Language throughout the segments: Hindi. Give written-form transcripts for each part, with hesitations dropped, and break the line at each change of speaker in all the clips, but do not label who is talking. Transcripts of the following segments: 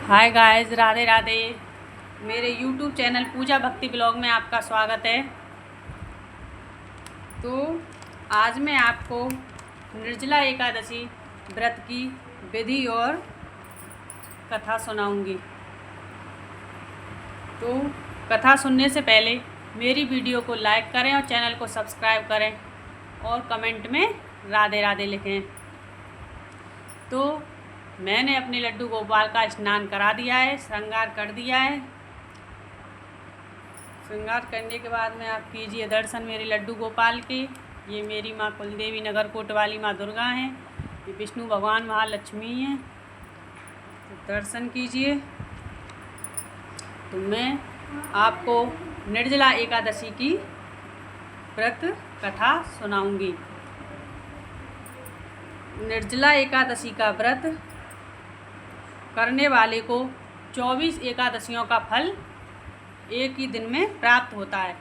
Hi guys, Radhe Radhe. मेरे यूट्यूब चैनल पूजा भक्ति ब्लॉग में आपका स्वागत है। तो आज मैं आपको निर्जला एकादशी व्रत की विधि और कथा सुनाऊंगी। तो कथा सुनने से पहले मेरी वीडियो को लाइक करें और चैनल को सब्सक्राइब करें और कमेंट में राधे राधे लिखें। तो मैंने अपने लड्डू गोपाल का स्नान करा दिया है, श्रृंगार कर दिया है। श्रृंगार करने के बाद में आप कीजिए दर्शन मेरे लड्डू गोपाल के। ये मेरी माँ कुलदेवी नगर कोट वाली माँ दुर्गा हैं, ये विष्णु भगवान महालक्ष्मी हैं। तो दर्शन कीजिए। तो मैं आपको निर्जला एकादशी की व्रत कथा सुनाऊंगी। निर्जला एकादशी का व्रत करने वाले को 24 एकादशियों का फल एक ही दिन में प्राप्त होता है।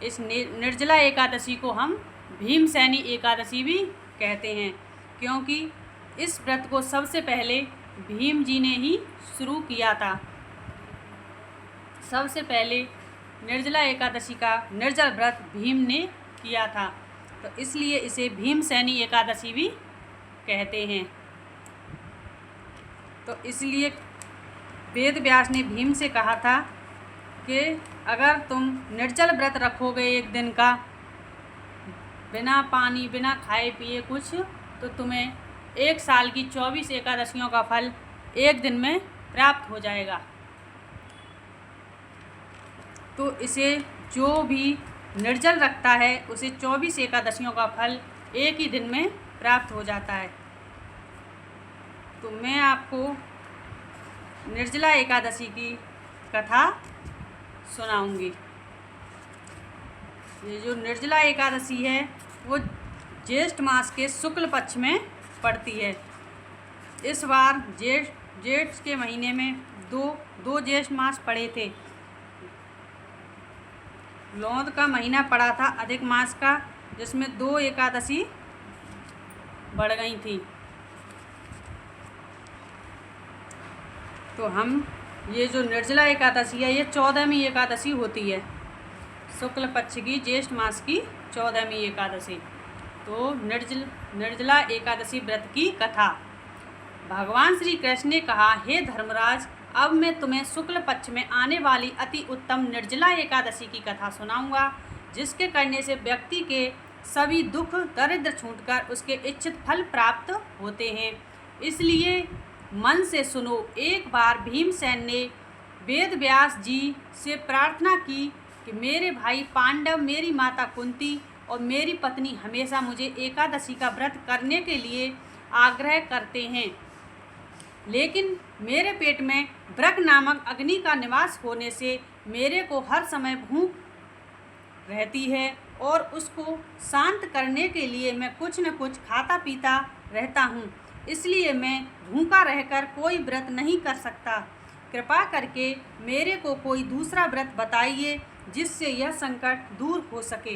इस निर्जला एकादशी को हम भीमसेनी एकादशी भी कहते हैं, क्योंकि इस व्रत को सबसे पहले भीम जी ने ही शुरू किया था। सबसे पहले निर्जला एकादशी का निर्जल व्रत भीम ने किया था, तो इसलिए इसे भीमसेनी एकादशी भी कहते हैं। तो इसलिए वेद व्यास ने भीम से कहा था कि अगर तुम निर्जल व्रत रखोगे एक दिन का, बिना पानी बिना खाए पिए कुछ, तो तुम्हें एक साल की 24 एकादशियों का फल एक दिन में प्राप्त हो जाएगा। तो इसे जो भी निर्जल रखता है उसे 24 एकादशियों का फल एक ही दिन में प्राप्त हो जाता है। तो मैं आपको निर्जला एकादशी की कथा सुनाऊंगी। ये जो निर्जला एकादशी है वो ज्येष्ठ मास के शुक्ल पक्ष में पड़ती है। इस बार जेठ के महीने में दो ज्येष्ठ मास पड़े थे। लौद का महीना पड़ा था अधिक मास का, जिसमें 2 एकादशी बढ़ गई थी। तो हम ये जो निर्जला एकादशी है ये 14वीं एकादशी होती है, शुक्ल पक्ष की ज्येष्ठ मास की 14वीं एकादशी। तो निर्जला एकादशी व्रत की कथा। भगवान श्री कृष्ण ने कहा, हे धर्मराज, अब मैं तुम्हें शुक्ल पक्ष में आने वाली अति उत्तम निर्जला एकादशी की कथा सुनाऊंगा, जिसके करने से व्यक्ति के सभी दुख दरिद्र छूटकर उसके इच्छित फल प्राप्त होते हैं। इसलिए मन से सुनो। एक बार भीमसेन ने वेद व्यास जी से प्रार्थना की कि मेरे भाई पांडव, मेरी माता कुंती और मेरी पत्नी हमेशा मुझे एकादशी का व्रत करने के लिए आग्रह करते हैं, लेकिन मेरे पेट में वृक नामक अग्नि का निवास होने से मेरे को हर समय भूख रहती है और उसको शांत करने के लिए मैं कुछ न कुछ खाता पीता रहता हूँ। इसलिए मैं भूखा रहकर कोई व्रत नहीं कर सकता। कृपा करके मेरे को कोई दूसरा व्रत बताइए जिससे यह संकट दूर हो सके।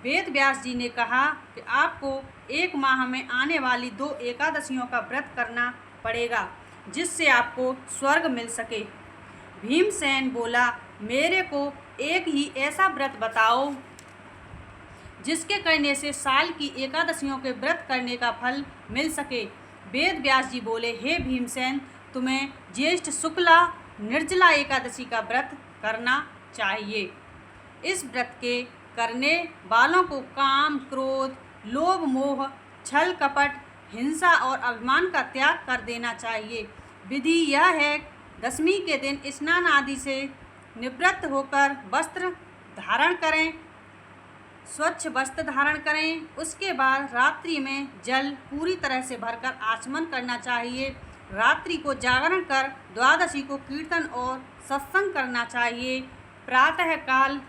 वेद व्यास जी ने कहा कि आपको 1 माह में आने वाली 2 एकादशियों का व्रत करना पड़ेगा, जिससे आपको स्वर्ग मिल सके। भीमसेन बोला, मेरे को एक ही ऐसा व्रत बताओ जिसके करने से साल की एकादशियों के व्रत करने का फल मिल सके। वेद व्यास जी बोले, हे भीमसेन, तुम्हें ज्येष्ठ शुक्ला निर्जला एकादशी का व्रत करना चाहिए। इस व्रत के करने वालों को काम, क्रोध, लोभ, मोह, छल, कपट, हिंसा और अभिमान का त्याग कर देना चाहिए। विधि यह है, दशमी के दिन स्नान आदि से निवृत्त होकर वस्त्र धारण करें, स्वच्छ वस्त्र धारण करें। उसके बाद रात्रि में जल पूरी तरह से भरकर आचमन करना चाहिए। रात्रि को जागरण कर द्वादशी को कीर्तन और सत्संग करना चाहिए। प्रातःकाल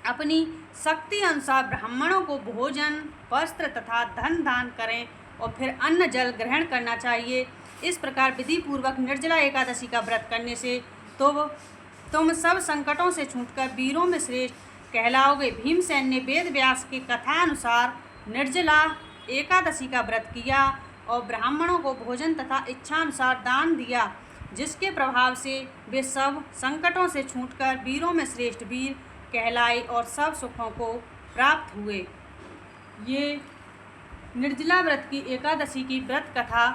अपनी शक्ति अनुसार ब्राह्मणों को भोजन, वस्त्र तथा धन दान करें और फिर अन्न जल ग्रहण करना चाहिए। इस प्रकार विधि पूर्वक निर्जला एकादशी का व्रत करने से तो तुम सब संकटों से छूटकर वीरों में श्रेष्ठ कहलाओगे। भीमसेन ने वेद व्यास के कथानुसार निर्जला एकादशी का व्रत किया और ब्राह्मणों को भोजन तथा इच्छानुसार दान दिया। जिसके प्रभाव से वे सब संकटों से छूटकर वीरों में श्रेष्ठ वीर कहलाए और सब सुखों को प्राप्त हुए। ये निर्जला व्रत की एकादशी की व्रत कथा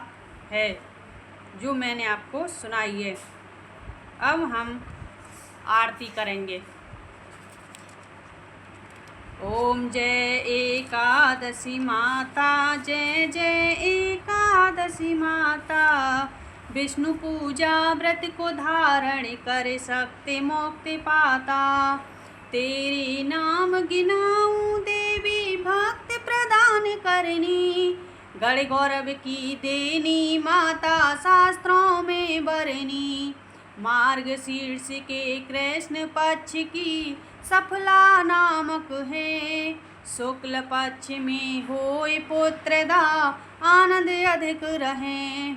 है जो मैंने आपको सुनाई है। अब हम आरती करेंगे। ओम जय एकादशी माता, जय जय एकादशी माता। विष्णु पूजा व्रत को धारण कर सकते मुक्ति पाता। तेरे नाम गिनाऊं देवी भक्त प्रदान करनी। गण गौरव की देनी माता शास्त्रों में बरनी। मार्गशीर्ष के कृष्ण पक्ष की सफला नामक है। शुक्ल पक्ष में होए पुत्रदा आनंद अधिक रहे।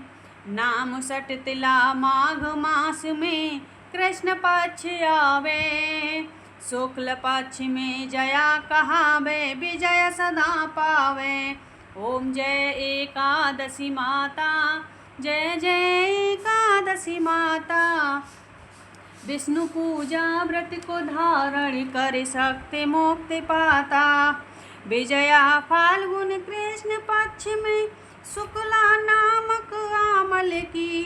नाम सट तिला माघ मास में कृष्ण पक्ष आवे। शुक्ल पक्ष में जया कहावे विजय सदा पावे। ओम जय एकादशी माता, जय जय एकादशी माता। विष्णु पूजा व्रत को धारण कर सकते मुक्ति पाता। विजया फाल्गुन कृष्ण पक्ष में शुक्ला नामक आमल की।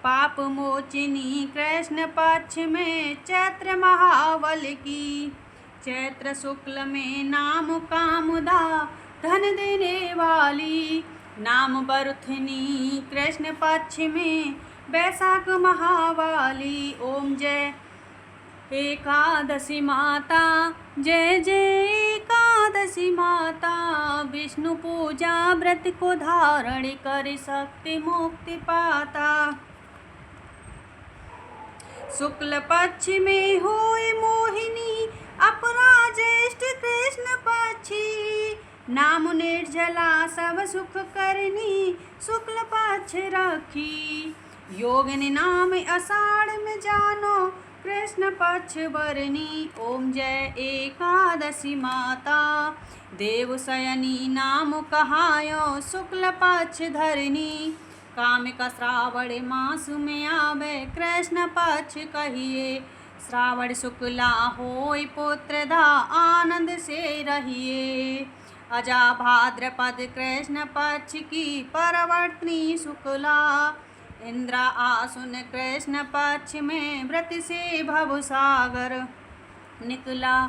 पाप मोचिनी कृष्ण पक्ष में चैत्र महावल की। चैत्र शुक्ल में नाम कामुदा धन देने वाली। नाम बरुथनी कृष्ण पक्ष में वैशाख महावाली। ओम जय एकादशी माता, जय जय एकादशी माता। विष्णु पूजा व्रत को धारण कर सकते मुक्ति पाता। शुक्ल पक्ष में होए मोहिनी अपराजेष्ठ कृष्ण पक्षी। नाम निर्जला सब सुख करनी शुक्ल पक्ष रखी। योगिनी नाम आषाढ़ में जानो कृष्ण पक्ष बरनी। ओम जय एकादशी माता, देवशयनी नाम कहायो शुक्ल पक्ष धरनी। कामिक श्रावण मास में आवे कृष्ण पक्ष कहिए। श्रावण शुक्ला होय पुत्रदा आनंद से रहिए। अजा भाद्रपद कृष्ण पक्ष की परवर्तनी शुक्ला। इंद्रा आसुन कृष्ण पक्ष में व्रत से भवसागर निकला।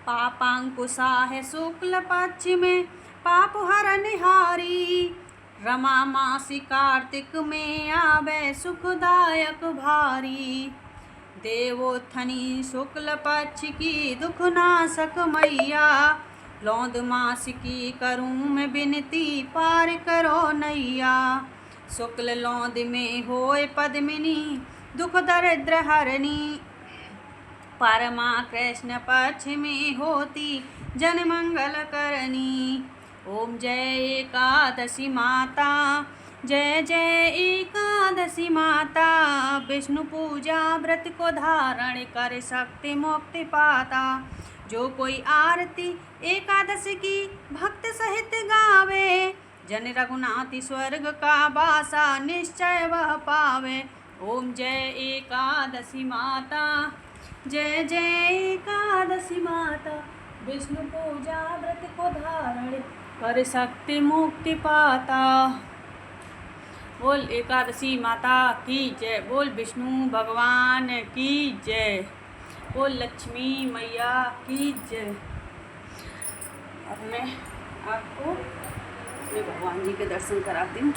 पापांकुशा है शुक्ल पक्ष में पाप हरनिहारी। रमा मासी कार्तिक में आवे सुखदायक भारी। देवोत्थनी शुक्ल पक्ष की दुखनाशक मैया। लौंद मास की करूँ मैं विनती पार करो नैया। शुक्ल लौंद में होए पद्मिनी दुख दरिद्र हरणी। परमा कृष्ण पक्ष में होती जन मंगल करनी। ओम जय एकादशी माता, जय जय एकादशी माता। विष्णु पूजा व्रत को धारण कर सकते मुक्ति पाता। जो कोई आरती एकादशी की भक्त सहित गावे। जन रघुनाथ स्वर्ग का वासा निश्चय वह पावे। ओम जय एकादशी माता, जय जय एकादशी माता। विष्णु पूजा व्रत को धारण कर सकते मुक्ति पाता। बोल एकादशी माता की जय। बोल विष्णु भगवान की जय। बोल लक्ष्मी मैया की जय। अब मैं आपको अपने भगवान जी के दर्शन कराती हूँ।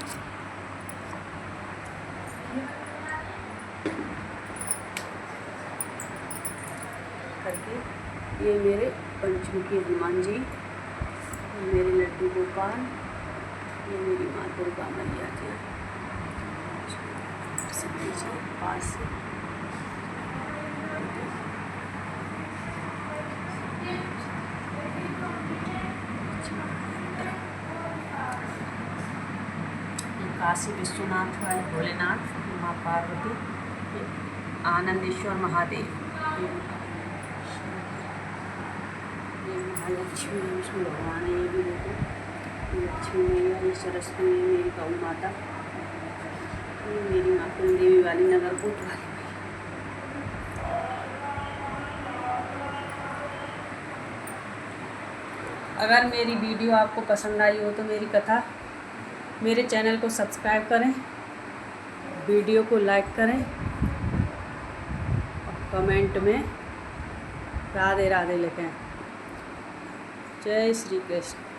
करके ये मेरे पंचमुखी हनुमान जी, मेरे लड्डू गोपाल, ये मेरी माँ दुर्गा मैया जी। पास से काशी विश्वनाथ वाले भोलेनाथ, माँ पार्वती, आनंदेश्वर महादेव, ये महालक्ष्मी विष्णु भगवान है। ये भी देखो लक्ष्मी मैया, ये सरस्वती मेरी गौ माता। मेरी माँ कुलदेवी वाली नगरकोट वाली। अगर मेरी वीडियो आपको पसंद आई हो तो मेरी कथा मेरे चैनल को सब्सक्राइब करें, वीडियो को लाइक करें और कमेंट में राधे राधे लिखें। जय श्री कृष्ण।